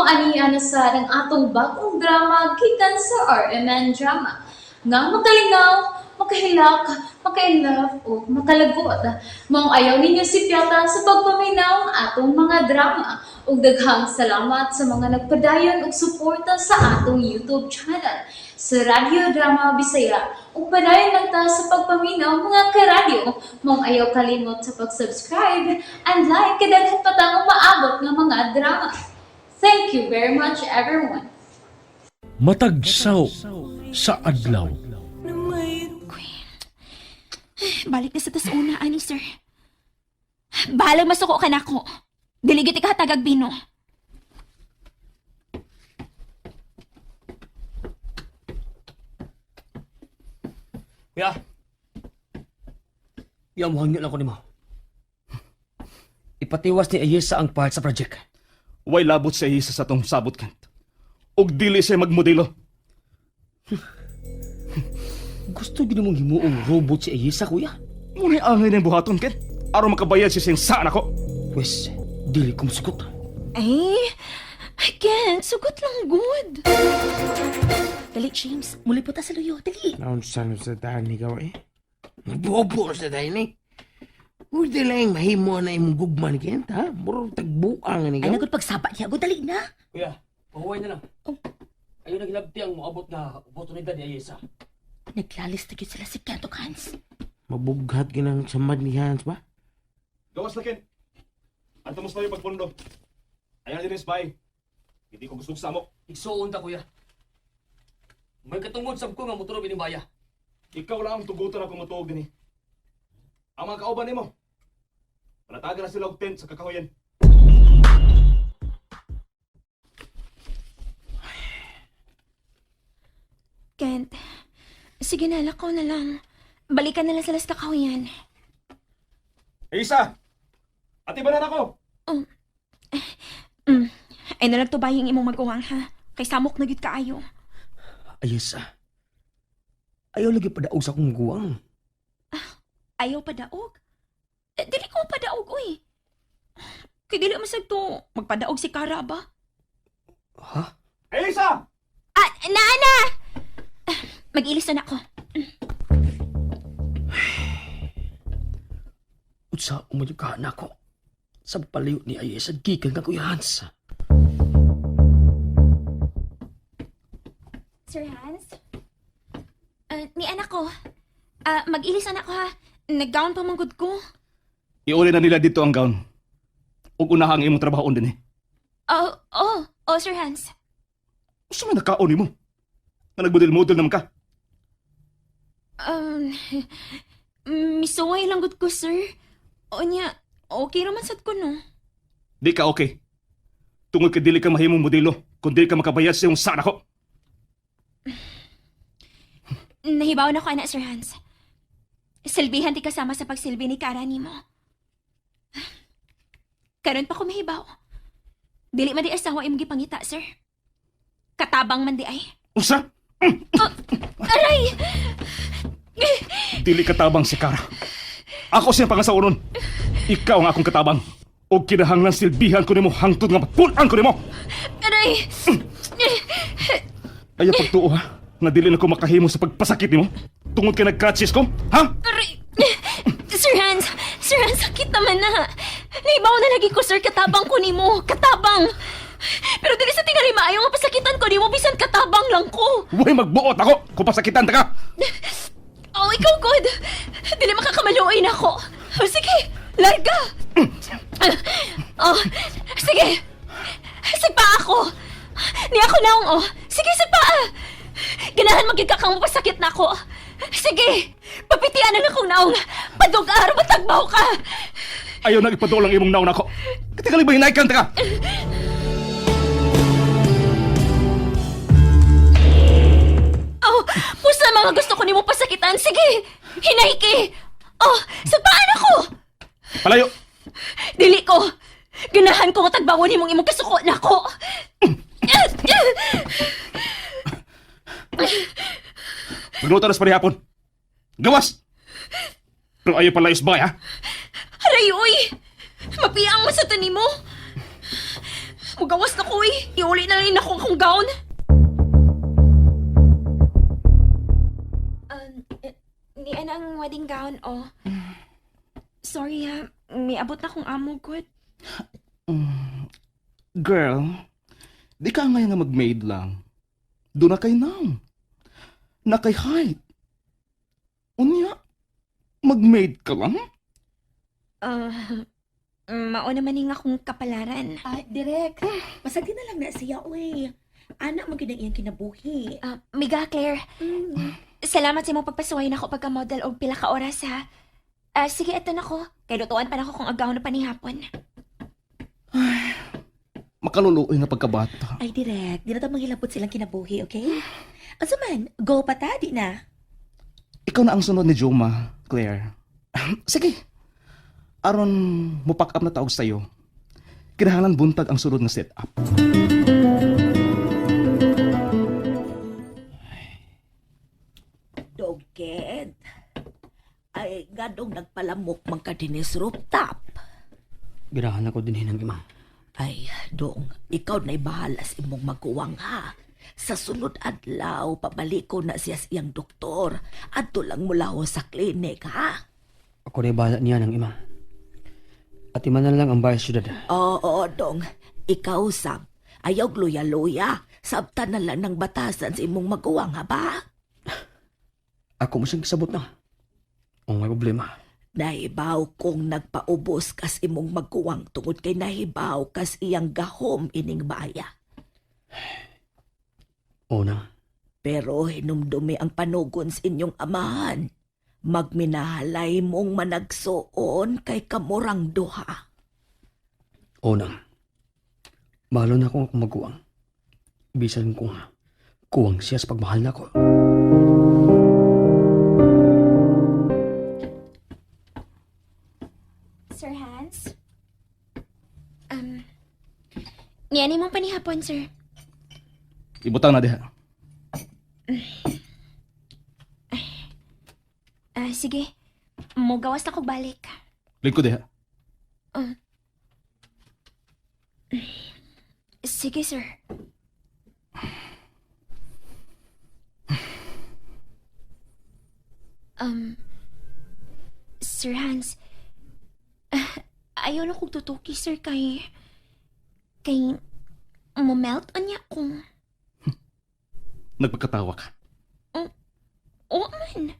aniya na sa ng atong bagong drama gikan sa RMN Drama. Nga makalingaw, makahilak, maka-inlove, o makalagot. Maong ayaw ninyo si Piota sa pagpaminaw ng atong mga drama. Ug daghang salamat sa mga nagpadayon ug suporta sa atong YouTube channel sa Radio Drama Bisaya. Ug padayon lang ta sa pagpaminaw mga karadyo. Maong ayaw kalimot sa pag-subscribe and like kadaghan pa tang maabot nga mga drama. Thank you very much everyone. Matagsaw sa adlaw. Balik na sa tas una, ani sir. Bahalang masuko ka na ko. Diligit ka tagag bino. Kuya. Yamuhan niyo lang ko ni mo. Ipatiwas ni Ayesa ang part sa project. Way labot sa isa sa tong sabot kant. Og dili siya magmodelo. Gusto gina mong himuong robot si Ayesa, kuya? Muna angay ng buhaton kant. Aron makabayad siya siyang saan ako. Pwes, dili ko masugot. Ay, I can't. Sugot lang good. Dali, James. Muli po ta sa luyo. Dali. Naunsan sa daan ikaw eh. Bobo sa daan eh. Pwede lang mahimo na imong gugman kent ha. Murong tagbuang ni Ay, ikaw. nagod pagsaba niya. Good, dali na. Kuya, pahuway na lang. Ayaw na ginabti ang maabot na oportunidad ni Ayesa. Naglalis na yun sila si Kentok Hans. Mabughat ginang samad ni Hans ba? Gawas na ken. Anto mo sa pagpundo. Ayan din bay. Hindi ko gusto sa mo. Igsuon ta, kuya. May katungod sab ko nga motor binibaya. Ikaw lang ang tugutan ako matuog din eh. Ang mga kauban nimo. Panatagan na sila og tent sa kakahuyan. Kent, sige na, lakaw na lang. Balikan na lang sila sa kakahuyan. Isa! Ati ba na ako? Ay, nalagtubay yung imong maguwang, ha? Kay samok na gid kaayo. Ayesa. Ayaw lagi padaog sa akong guwang. Ayaw padaog? Dili ko padaog, uy. Kay dili masag to magpadaog si Kara ba? Ha? Isa! Ah, naana! Mag-ilis na ako. Utsa umayukahan ako. Sa palayo ni Ayesa, gikan ka kuya Hans. Sir Hans? Ni anak ko. Mag-ilis anak ko, ha? Nag-gown pa manggod ko. Iuli na nila dito ang gown. Ug unahang imong trabaho din eh. Oh, Sir Hans. Gusto man nakaon nimo? Na nagmodel-model naman ka. Misuway lang gud ko, sir. O niya, okay raman sad ko, no? Di ka okay. Tungod ka dili ka mahimong modelo kung dili ka makabayad sa iyong saan ako. Nahibaw na ko, anak, Sir Hans. Silbihan ti kasama sa pagsilbi ni Kara nimo. Karon pa ko mahibaw. Dili man di asawa imong gipangita, sir. Katabang man di ay. Usa? Aray! Dili katabang si Kara. Ako siyang pangasaunon. Ikaw ang akong katabang. O kinahanglan silbihan ko nimo hangtod nga mapunan ko nimo. Aray! Ayaw pagtuo ha. Na dili na ko makahimo sa pagpasakit nimo. Tungod ka nagkratsis ko. Ha? Aray! Sir Hans! Sir Hans, sakit naman na. Naibaw na lagi ko, sir. Katabang ko nimo. Katabang! Pero dili sa tingali maayo nga pasakitan ko nimo, bisan katabang lang ko. Huwag magbuot ako kung pasakitan ta ka. Oh, ikaw, God! Dili makakamaluoy na ako. Oh, sige, larga! Oh, sige! Sigpa ako! Ni ako naong, oh! Sige, sigpa! Ganahan magigka kang mapasakit na ako. Sige! Papitian na lang kong naong. Padugar, matagbaw ka! Ayaw nang ipadulang imong naon ako. Katikali ba hinaikan ta ka? Oh, pusa mga gusto ko nimo pasakitan. Sige! Hinayki! Oh, sagpaan ako! Palayo! Dili ko! Ganahan ko tagbawon himong imong kasuko na ko! Magluto na sa parihapon. Gawas! Pero ayaw pala isbay ha? Aray, uy! Mapiang mo sa tanimo! Mugawas na ko eh. Iuli na lang ako akong gown. Ni ang wedding gown, oh. Sorry ha, may abot na akong amo, good. Girl, di ka ngayon nga mag-maid lang. Doon na kay now. Na kay height. Unya, mag-maid ka lang? Mao naman nga akong kapalaran. Direk, masagdi na lang na siya, uy. Anak mo iyang kinabuhi. Miga, Claire. Salamat sa imong pagpasuway na ako pagka-model og pila ka oras, ha. Sige, eto na ko. Kay lutuan pa na ako kung agaw na panihapon. Makaluluoy nga pagkabata. Ay, Direk, di na ito manghilapot silang kinabuhi, okay? Asa man, go pa ta, di na. Ikaw na ang sunod ni Joma, Claire. Sige. Aron mo pack up na taog sa'yo. Kinahanglan buntag ang sunod na setup. Dogget. Ay, gadong nagpalamok man ka dinis rooftop. Girahan ako din ng ima. Ay, dong, ikaw na'y bahala sa imong maguwang ha. Sa sunod adlaw, pabalik ko na siya siyang doktor. Adto lang mula ho sa klinik, ha? Ako na bahala niya ng ima. At ima na lang ang bayas syudad. Oo, dong. Ikaw, Sab. Ayaw luya-luya. Sabta na lang ng batasan sa imong maguwang, ha ba? Ako mo siyang kisabot na. Kung may problema. Nahibaw kong nagpaubos kas imong maguwang tungod kay nahibaw kas iyang gahom ining baya. Una, Pero hinumdumi ang panugon sa inyong amahan. Magminahalay mong managsuon kay kamurang duha. una. Mahalo na akong maguwang. Bisan ko nga, kuwang siya sa pagmahal na ko. Sir Hans? Niyan mong panihapon, sir. Ibutang na diha. Sige. Mugawas na ko balik. Lingko diha. Sige, sir. Sir Hans, ayaw na kong tutuki, sir, kay mamelt niya kung Nagpagkatawa ka. oo man.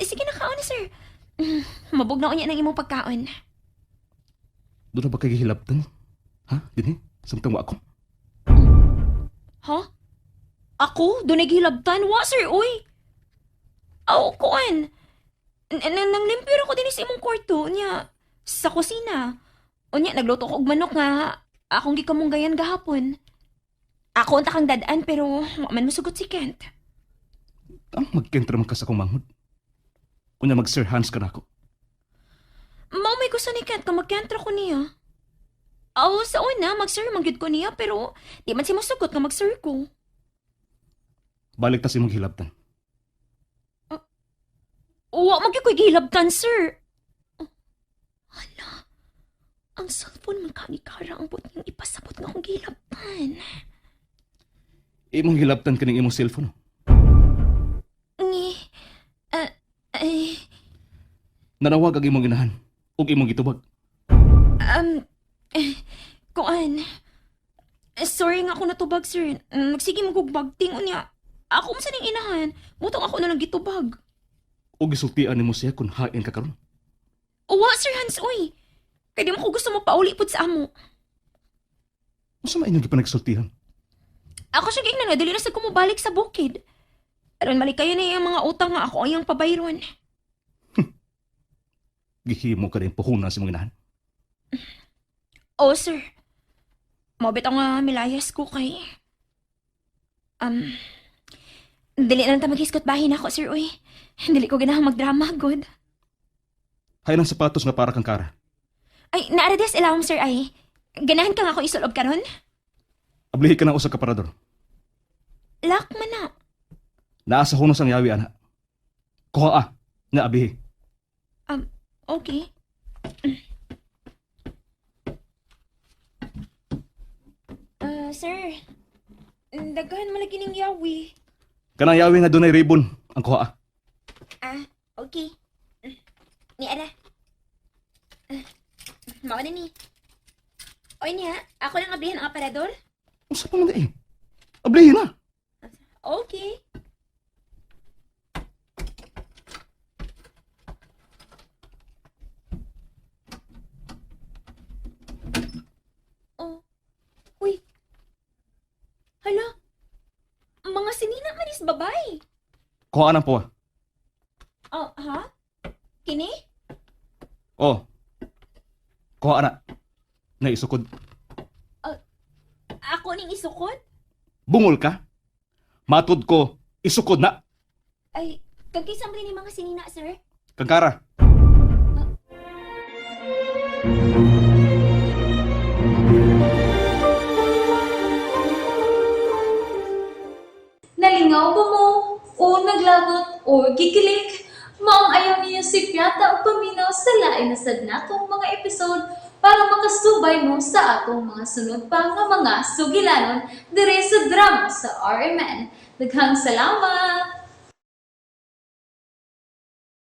Sige na kaon, sir. Mabog na unya ng imong pagkaon. Doon na ba kayo hilabtan? Ha? Dini? Samtang wa ako? Ha? Ako? Doon naghilabtan? Wa, sir, uy. Aw, kuan. Nang limpyo ko din sa imong kwarto niya sa kusina. Unya, nagluto ko og manok nga akong gikamunggayan gahapon. Ako ang takang dadaan pero wa man musugot si Kent. Ang magkentra man ka sa kumanghod. Unya mag-Sir Hans ka na ako. Mao may gusto ni Kent ka magkentra ko niya. Aw, sa una, mag-sir magyud ko niya pero di man si musugot nga mag-sir ko. Balik ta sa imong hilabtan. Wa magyud ko'y gihilabtan, sir. Hala, ang cellphone man kanikara ang buot niyang ipasabot nga akong gihilabtan. Imong hilabtan kaning imong cellphone. Ni, Nanawag ang imong inahan ug imong gitubag. kuan. Sorry nga ako natubag, sir. Nagsige magugbagting unya. Ako man sa ning inahan, butong ako na lang gitubag. O gisultian nimo siya kung hain ka karon. Uwa, Sir Hans, uy. Kaya di mo ko gusto mo paulipod sa amo. Unsa man inyong gipanagsultihan? Ako siya gignan nga, dili na sa kumubalik sa bukid. Aron malikayo na yung mga utang nga ako ayang pabayron. Gihimo ka rin puhunan sa mga inahan. Oh, sir. Mabit ang milayas ko kay... Dili na ta maghiskot bahin ako, sir, uy. Dili ko ganahang magdrama, good. Hay ng sapatos nga para kang kara. Ay, naarades ilawang, sir, ay. Ganahan ka nga ako isulob karon? Ablihi ka na usa ka parador. Lak man na. Naa sa hunos ang yawi ana. Kuha nga abihi. Okay. Sir, daghan malagi ning yawi. Kanang yawi nga dunay ribbon ang kuha. Okay. Ni ara. Mao na ni. Oy niya, ako lang ablihan ang aparador. Usa pa man di. Ablihin na. Okay. Oh. Uy. Hala. Mga sinina manis babay. Kuha na po. Oh, ha? Kini? Oh. Kuha na. Nga isukod. Ako ning isukod? Bungol ka? Matud ko, isukod na. Ay, kagkisam rin ni mga sinina, sir. Kagkara. Nalingaw ba mo? O naglagot? O gikilik? Maong ayaw niya si Piata o paminaw sa lain na sad natong mga episode para makasubay mo sa atong mga sunod pa nga mga sugilanon dire sa drama sa RMN. Daghang salamat!